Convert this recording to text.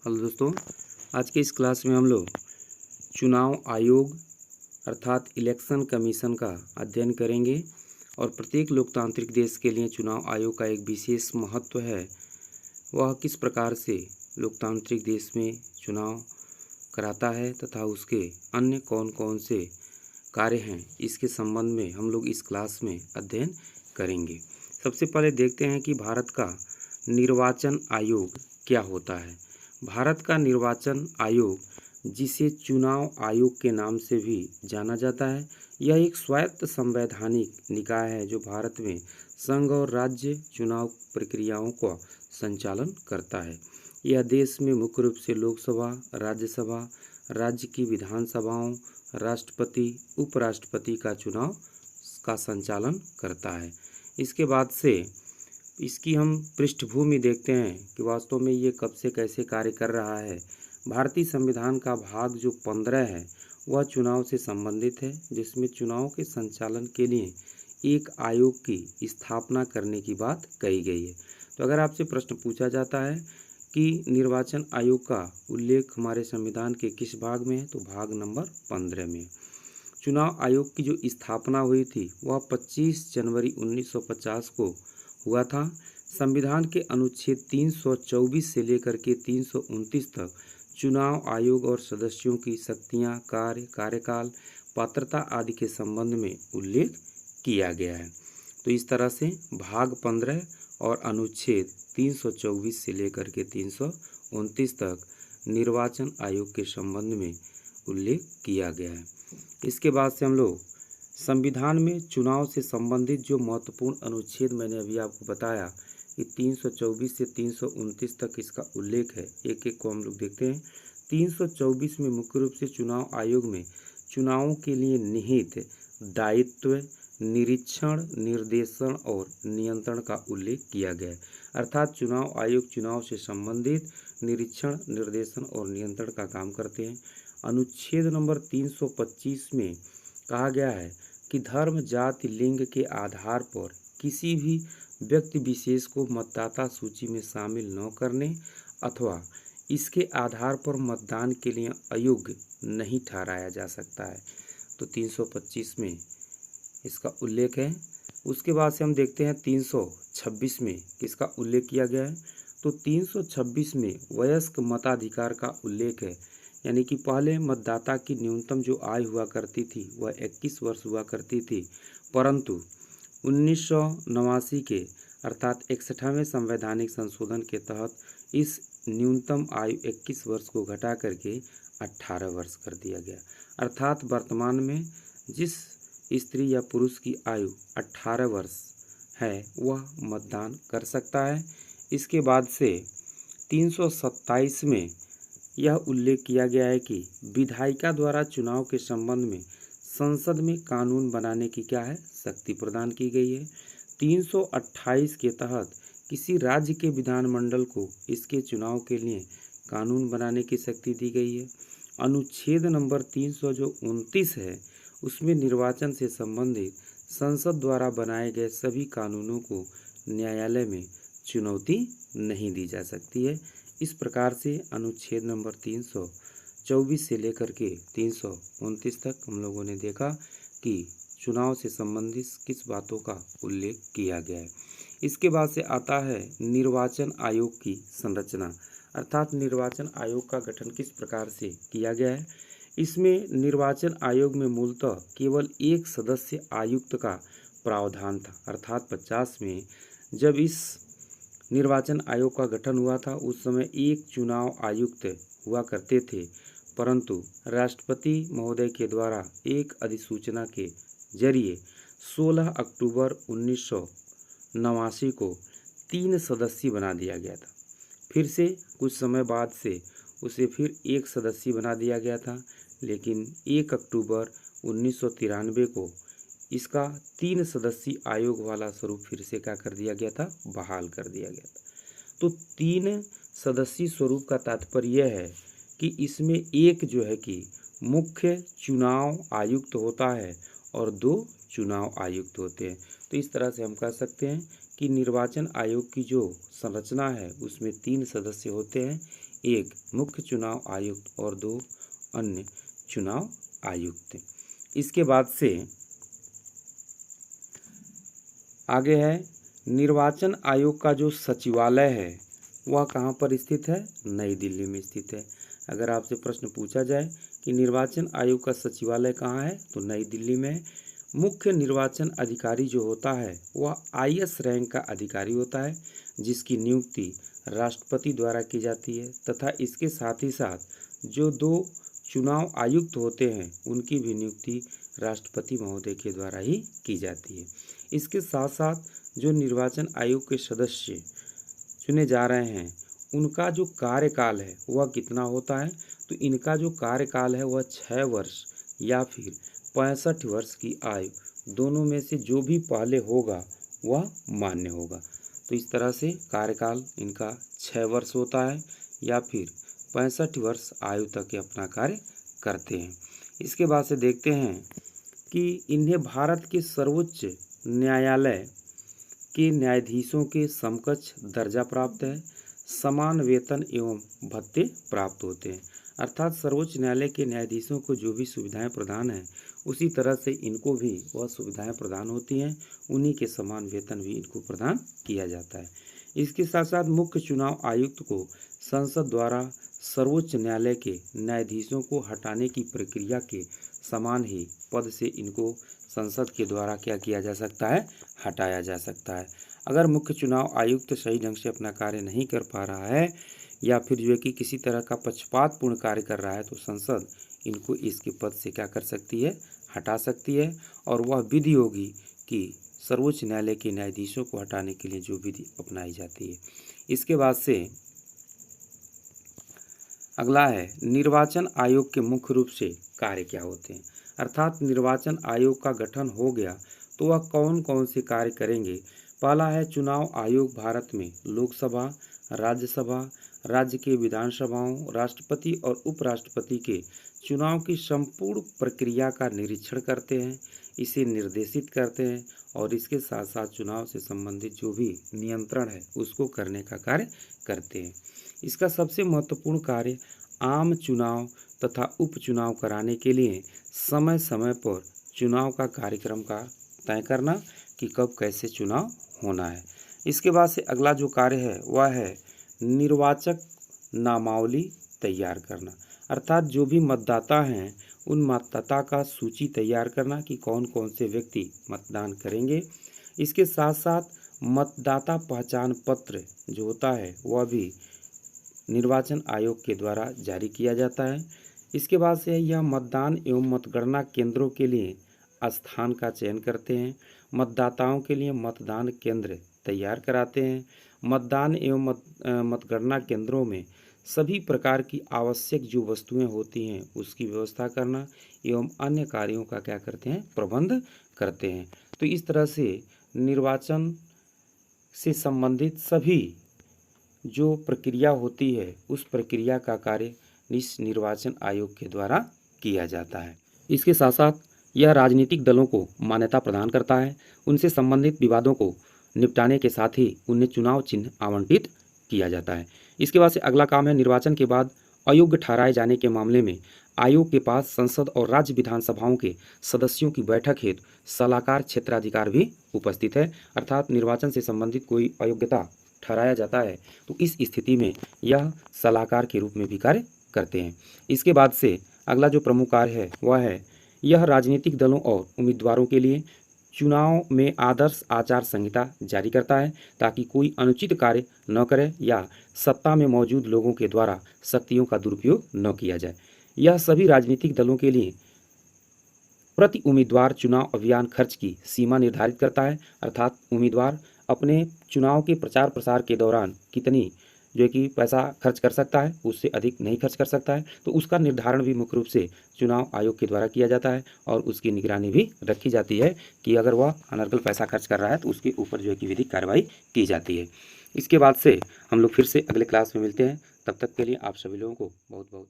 Hello दोस्तों, आज के इस क्लास में हम लोग चुनाव आयोग अर्थात इलेक्शन कमीशन का अध्ययन करेंगे और प्रत्येक लोकतांत्रिक देश के लिए चुनाव आयोग का एक विशेष महत्व है। वह किस प्रकार से लोकतांत्रिक देश में चुनाव कराता है तथा उसके अन्य कौन कौन से कार्य हैं, इसके संबंध में हम लोग इस क्लास में अध्ययन करेंगे। सबसे पहले देखते हैं कि भारत का निर्वाचन आयोग क्या होता है। भारत का निर्वाचन आयोग, जिसे चुनाव आयोग के नाम से भी जाना जाता है, यह एक स्वायत्त संवैधानिक निकाय है जो भारत में संघ और राज्य चुनाव प्रक्रियाओं का संचालन करता है। यह देश में मुख्य रूप से लोकसभा, राज्यसभा, राज्य की विधानसभाओं, राष्ट्रपति, उपराष्ट्रपति का चुनाव का संचालन करता है। इसके बाद से इसकी हम पृष्ठभूमि देखते हैं कि वास्तव में ये कब से कैसे कार्य कर रहा है। भारतीय संविधान का भाग जो 15 है वह चुनाव से संबंधित है, जिसमें चुनाव के संचालन के लिए एक आयोग की स्थापना करने की बात कही गई है। तो अगर आपसे प्रश्न पूछा जाता है कि निर्वाचन आयोग का उल्लेख हमारे संविधान के किस भाग में है, तो भाग नंबर 15 में। चुनाव आयोग की जो स्थापना हुई थी वह 25 जनवरी 1950 को हुआ था। संविधान के अनुच्छेद 324 से लेकर के 329 तक चुनाव आयोग और सदस्यों की शक्तियां, कार्य, कार्यकाल, पात्रता आदि के संबंध में उल्लेख किया गया है। तो इस तरह से भाग 15 और अनुच्छेद 324 से लेकर के 329 तक निर्वाचन आयोग के संबंध में उल्लेख किया गया है। इसके बाद से हम लोग संविधान में चुनाव से संबंधित जो महत्वपूर्ण अनुच्छेद मैंने अभी आपको बताया कि 324 से 329 तक इसका उल्लेख है, एक एक को हम लोग देखते हैं। 324 में मुख्य रूप से चुनाव आयोग में चुनावों के लिए निहित दायित्व, निरीक्षण, निर्देशन और नियंत्रण का उल्लेख किया गया है। अर्थात चुनाव आयोग चुनाव से संबंधित निरीक्षण, निर्देशन और नियंत्रण का काम करते हैं। अनुच्छेद नंबर 325 में कहा गया है कि धर्म, जाति, लिंग के आधार पर किसी भी व्यक्ति विशेष को मतदाता सूची में शामिल न करने अथवा इसके आधार पर मतदान के लिए अयोग्य नहीं ठहराया जा सकता है। तो 325 में इसका उल्लेख है। उसके बाद से हम देखते हैं 326 में किसका उल्लेख किया गया है। तो 326 में वयस्क मताधिकार का उल्लेख है, यानी कि पहले मतदाता की न्यूनतम जो आयु हुआ करती थी वह 21 वर्ष हुआ करती थी, परंतु 1989 के अर्थात 61वें संवैधानिक संशोधन के तहत इस न्यूनतम आयु 21 वर्ष को घटा करके 18 वर्ष कर दिया गया। अर्थात वर्तमान में जिस स्त्री या पुरुष की आयु 18 वर्ष है वह मतदान कर सकता है। इसके बाद से 327 में यह उल्लेख किया गया है कि विधायिका द्वारा चुनाव के संबंध में संसद में कानून बनाने की क्या है, शक्ति प्रदान की गई है। 328 के तहत किसी राज्य के विधानमंडल को इसके चुनाव के लिए कानून बनाने की शक्ति दी गई है। अनुच्छेद नंबर 329 है, उसमें निर्वाचन से संबंधित संसद द्वारा बनाए गए सभी कानूनों को न्यायालय में चुनौती नहीं दी जा सकती है। इस प्रकार से अनुच्छेद नंबर 324 से लेकर के 329 तक हम लोगों ने देखा कि चुनाव से संबंधित किस बातों का उल्लेख किया गया है। इसके बाद से आता है निर्वाचन आयोग की संरचना, अर्थात निर्वाचन आयोग का गठन किस प्रकार से किया गया है। इसमें निर्वाचन आयोग में मूलतः केवल एक सदस्य आयुक्त का प्रावधान था। अर्थात 50 में जब इस निर्वाचन आयोग का गठन हुआ था उस समय एक चुनाव आयुक्त हुआ करते थे, परंतु राष्ट्रपति महोदय के द्वारा एक अधिसूचना के जरिए 16 अक्टूबर 1989 को 3 सदस्यीय बना दिया गया था। फिर से कुछ समय बाद से उसे फिर 1 सदस्यीय बना दिया गया था, लेकिन 1 अक्टूबर 1993 को इसका 3 सदस्यीय आयोग वाला स्वरूप फिर से क्या कर दिया गया था, बहाल कर दिया गया था। तो 3 सदस्यीय स्वरूप का तात्पर्य यह है कि इसमें एक जो है कि मुख्य चुनाव आयुक्त होता है और 2 चुनाव आयुक्त होते हैं। तो इस तरह से हम कह सकते हैं कि निर्वाचन आयोग की जो संरचना है उसमें 3 सदस्य होते हैं, एक मुख्य चुनाव आयुक्त और 2 अन्य चुनाव आयुक्त। इसके बाद से आगे है निर्वाचन आयोग का जो सचिवालय है वह कहाँ पर स्थित है? नई दिल्ली में स्थित है। अगर आपसे प्रश्न पूछा जाए कि निर्वाचन आयोग का सचिवालय कहाँ है, तो नई दिल्ली में है। मुख्य निर्वाचन अधिकारी जो होता है वह IS रैंक का अधिकारी होता है, जिसकी नियुक्ति राष्ट्रपति द्वारा की जाती है, तथा इसके साथ ही साथ जो 2 चुनाव आयुक्त होते हैं उनकी भी नियुक्ति राष्ट्रपति महोदय के द्वारा ही की जाती है। इसके साथ साथ जो निर्वाचन आयोग के सदस्य चुने जा रहे हैं उनका जो कार्यकाल है वह कितना होता है? तो इनका जो कार्यकाल है वह 6 वर्ष या फिर 65 वर्ष की आयु दोनों में से जो भी पहले होगा वह मान्य होगा। तो इस तरह से कार्यकाल इनका 6 वर्ष होता है या फिर 65 वर्ष आयु तक ये अपना कार्य करते हैं। इसके बाद से देखते हैं कि इन्हें भारत के सर्वोच्च न्यायालय के न्यायाधीशों के समकक्ष दर्जा प्राप्त है, समान वेतन एवं भत्ते प्राप्त होते हैं। अर्थात सर्वोच्च न्यायालय के न्यायाधीशों को जो भी सुविधाएं प्रदान हैं उसी तरह से इनको भी वह सुविधाएं प्रदान होती हैं, उन्हीं के समान वेतन भी इनको प्रदान किया जाता है। इसके साथ साथ मुख्य चुनाव आयुक्त को संसद द्वारा सर्वोच्च न्यायालय के न्यायाधीशों को हटाने की प्रक्रिया के समान ही पद से इनको संसद के द्वारा क्या किया जा सकता है? हटाया जा सकता है। अगर मुख्य चुनाव आयुक्त सही ढंग से अपना कार्य नहीं कर पा रहा है या फिर जो है कि किसी तरह का पक्षपातपूर्ण कार्य कर रहा है तो संसद इनको इसके पद से क्या कर सकती है? हटा सकती है। और वह विधि होगी कि सर्वोच्च न्यायालय के न्यायाधीशों को हटाने के लिए जो विधि अपनाई जाती है। इसके बाद से अगला है निर्वाचन आयोग के मुख्य रूप से कार्य क्या होते हैं। अर्थात निर्वाचन आयोग का गठन हो गया तो वह कौन कौन से कार्य करेंगे। पहला है चुनाव आयोग भारत में लोकसभा, राज्यसभा, राज्य के विधानसभाओं, राष्ट्रपति और उपराष्ट्रपति के चुनाव की संपूर्ण प्रक्रिया का निरीक्षण करते हैं, इसे निर्देशित करते हैं और इसके साथ साथ चुनाव से संबंधित जो भी नियंत्रण है उसको करने का कार्य करते हैं। इसका सबसे महत्वपूर्ण कार्य आम चुनाव तथा उपचुनाव कराने के लिए समय समय पर चुनाव का कार्यक्रम का तय करना कि कब कैसे चुनाव होना है। इसके बाद से अगला जो कार्य है वह है निर्वाचक नामावली तैयार करना। अर्थात जो भी मतदाता हैं उन मतदाता का सूची तैयार करना कि कौन कौन से व्यक्ति मतदान करेंगे। इसके साथ साथ मतदाता पहचान पत्र जो होता है वह भी निर्वाचन आयोग के द्वारा जारी किया जाता है। इसके बाद से यह मतदान एवं मतगणना केंद्रों के लिए स्थान का चयन करते हैं, मतदाताओं के लिए मतदान केंद्र तैयार कराते हैं, मतदान एवं मतगणना केंद्रों में सभी प्रकार की आवश्यक जो वस्तुएं होती हैं उसकी व्यवस्था करना एवं अन्य कार्यों का क्या करते हैं? प्रबंध करते हैं। तो इस तरह से निर्वाचन से संबंधित सभी जो प्रक्रिया होती है उस प्रक्रिया का कार्य इस निर्वाचन आयोग के द्वारा किया जाता है। इसके साथ साथ यह राजनीतिक दलों को मान्यता प्रदान करता है, उनसे संबंधित विवादों को निपटाने के साथ ही उन्हें चुनाव चिन्ह आवंटित किया जाता है। इसके बाद से अगला काम है निर्वाचन के बाद अयोग्य ठहराए जाने के मामले में आयोग के पास संसद और राज्य विधानसभाओं के सदस्यों की बैठक हेतु सलाहकार क्षेत्राधिकार भी उपस्थित है। अर्थात निर्वाचन से संबंधित कोई अयोग्यता ठहराया जाता है तो इस स्थिति में यह सलाहकार के रूप में भी कार्य करते हैं। इसके बाद से अगला जो प्रमुख कार्य है वह है यह राजनीतिक दलों और उम्मीदवारों के लिए चुनाव में आदर्श आचार संहिता जारी करता है ताकि कोई अनुचित कार्य न करे या सत्ता में मौजूद लोगों के द्वारा शक्तियों का दुरुपयोग न किया जाए। यह सभी राजनीतिक दलों के लिए प्रति उम्मीदवार चुनाव अभियान खर्च की सीमा निर्धारित करता है। अर्थात उम्मीदवार अपने चुनाव के प्रचार प्रसार के दौरान कितनी जो है कि पैसा खर्च कर सकता है, उससे अधिक नहीं खर्च कर सकता है, तो उसका निर्धारण भी मुख्य रूप से चुनाव आयोग के द्वारा किया जाता है और उसकी निगरानी भी रखी जाती है कि अगर वह अनर्गल पैसा खर्च कर रहा है तो उसके ऊपर जो है कि विधिक कार्रवाई की जाती है। इसके बाद से हम लोग फिर से अगले क्लास में मिलते हैं। तब तक के लिए आप सभी लोगों को बहुत बहुत